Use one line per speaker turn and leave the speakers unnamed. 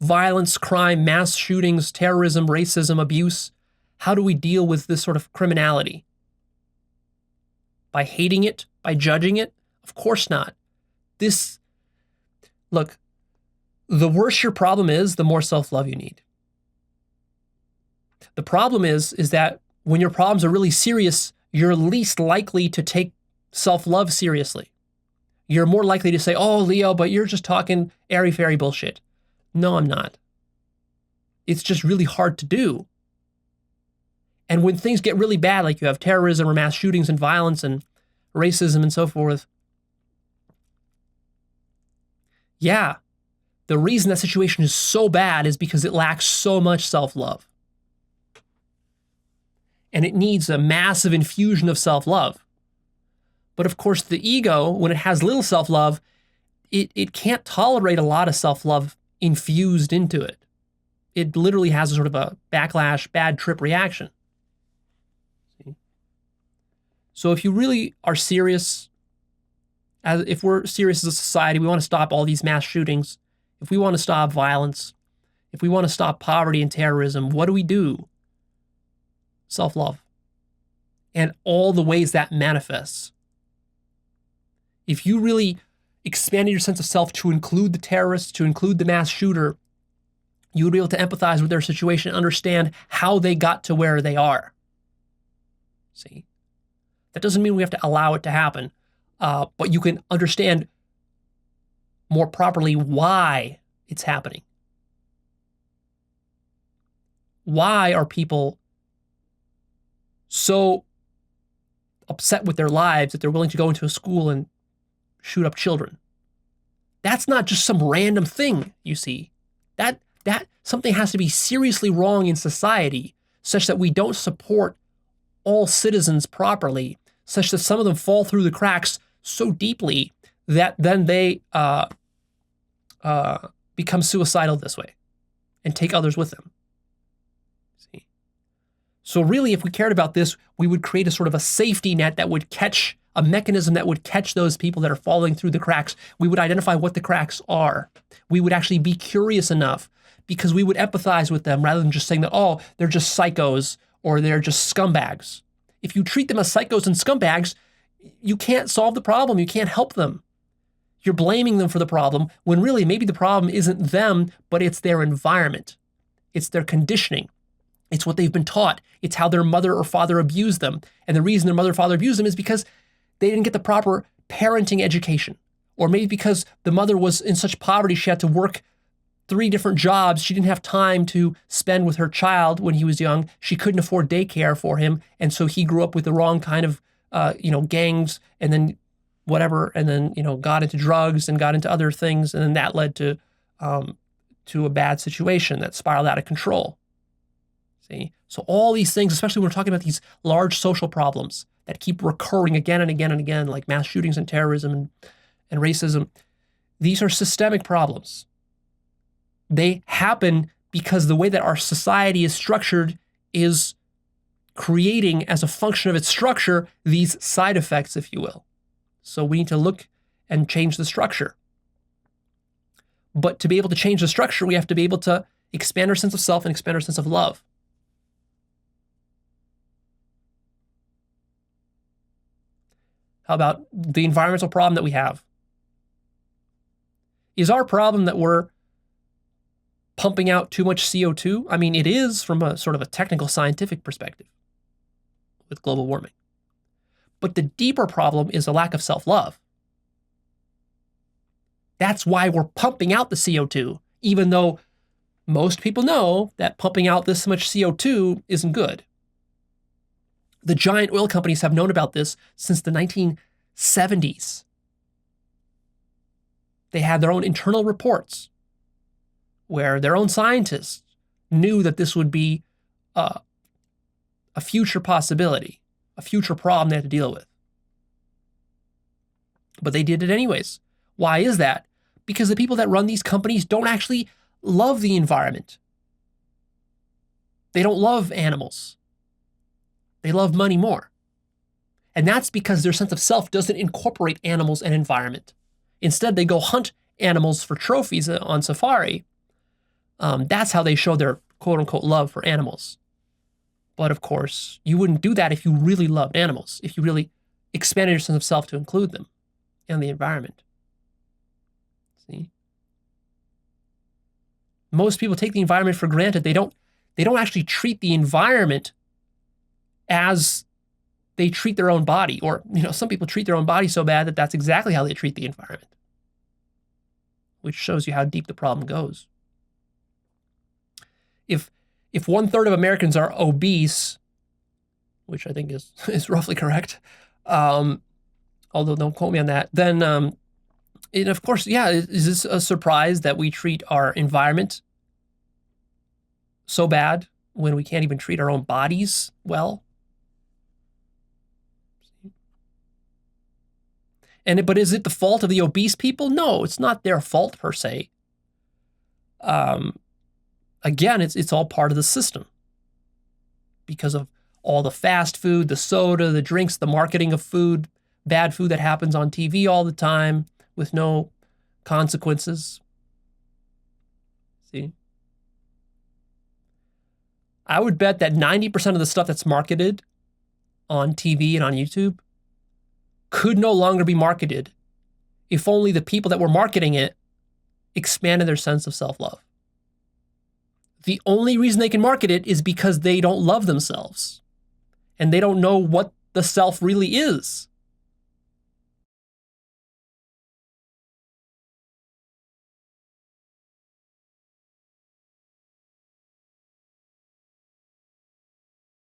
violence, crime, mass shootings, terrorism, racism, abuse. How do we deal with this sort of criminality? By hating it? By judging it? Of course not. Look, the worse your problem is, the more self-love you need. The problem is that when your problems are really serious, you're least likely to take self-love seriously. You're more likely to say, oh, Leo, but you're just talking airy-fairy bullshit. No, I'm not. It's just really hard to do. And when things get really bad, like you have terrorism or mass shootings and violence and racism and so forth, yeah, the reason that situation is so bad is because it lacks so much self-love. And it needs a massive infusion of self-love. But of course, the ego, when it has little self-love, it can't tolerate a lot of self-love infused into it. It literally has a sort of a backlash, bad trip reaction. See? So if you really are serious, if we're serious as a society, we want to stop all these mass shootings, if we want to stop violence, if we want to stop poverty and terrorism, what do? Self-love. And all the ways that manifests. If you really expanded your sense of self to include the terrorists, to include the mass shooter, you would be able to empathize with their situation, understand how they got to where they are. See? That doesn't mean we have to allow it to happen, but you can understand more properly why it's happening. Why are people so upset with their lives that they're willing to go into a school and shoot up children? That's not just some random thing, you see. That something has to be seriously wrong in society such that we don't support all citizens properly, such that some of them fall through the cracks so deeply that then they become suicidal this way and take others with them. See? So really, if we cared about this, we would create a sort of a safety net that would catch, a mechanism that would catch those people that are falling through the cracks. We would identify what the cracks are. We would actually be curious enough because we would empathize with them rather than just saying that, oh, they're just psychos or they're just scumbags. If you treat them as psychos and scumbags, you can't solve the problem. You can't help them. You're blaming them for the problem when really maybe the problem isn't them, but it's their environment. It's their conditioning. It's what they've been taught. It's how their mother or father abused them. And the reason their mother or father abused them is because they didn't get the proper parenting education. Or maybe because the mother was in such poverty, she had to work 3 different jobs. She didn't have time to spend with her child when he was young. She couldn't afford daycare for him. And so he grew up with the wrong kind of, gangs and then whatever, and then, got into drugs and got into other things. And then that led to a bad situation that spiraled out of control. See? So all these things, especially when we're talking about these large social problems that keep recurring again and again and again, like mass shootings and terrorism and racism, these are systemic problems. They happen because the way that our society is structured is creating, as a function of its structure, these side effects, if you will. So we need to look and change the structure. But to be able to change the structure, we have to be able to expand our sense of self and expand our sense of love. How about the environmental problem that we have? Is our problem that we're pumping out too much CO2? I mean, it is from a sort of a technical scientific perspective with global warming. But the deeper problem is a lack of self-love. That's why we're pumping out the CO2, even though most people know that pumping out this much CO2 isn't good. The giant oil companies have known about this since the 1970s. They had their own internal reports where their own scientists knew that this would be a future possibility, a future problem they had to deal with. But they did it anyways. Why is that? Because the people that run these companies don't actually love the environment. They don't love animals. They love money more. And that's because their sense of self doesn't incorporate animals and environment. Instead, they go hunt animals for trophies on safari, That's how they show their quote unquote love for animals. But of course, you wouldn't do that if you really loved animals, if you really expanded your sense of self to include them and the environment. See? Most people take the environment for granted. They don't actually treat the environment as they treat their own body. Or, some people treat their own body so bad that that's exactly how they treat the environment, which shows you how deep the problem goes. If 1/3 of Americans are obese, which I think is roughly correct, although don't quote me on that, then and of course, is this a surprise that we treat our environment so bad when we can't even treat our own bodies well? But is it the fault of the obese people? No, it's not their fault per se. Again, it's all part of the system because of all the fast food, the soda, the drinks, the marketing of food, bad food that happens on TV all the time with no consequences. See? I would bet that 90% of the stuff that's marketed on TV and on YouTube could no longer be marketed if only the people that were marketing it expanded their sense of self-love. The only reason they can market it is because they don't love themselves and they don't know what the self really is.